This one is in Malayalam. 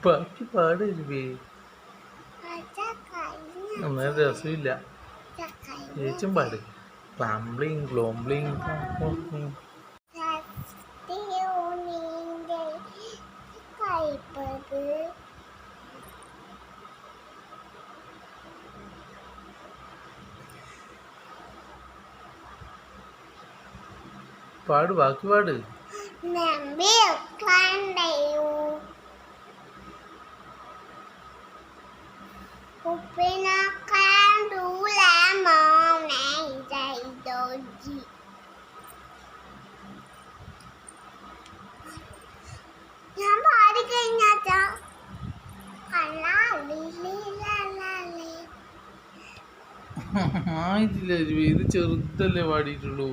ബാക്കി പാടരുവേ, അന്നേരം രസമില്ല. ചേച്ചും പാട്. ക്ലംബ്ലിങ് ഗ്ലോംബ്ലിങ്. പാട്, ബാക്കി പാട്. ഞാൻ പാടി കഴിഞ്ഞാച്ചാ ആയിട്ടില്ല, ഇത് ചെറുതല്ലേ പാടിയിട്ടുള്ളൂ.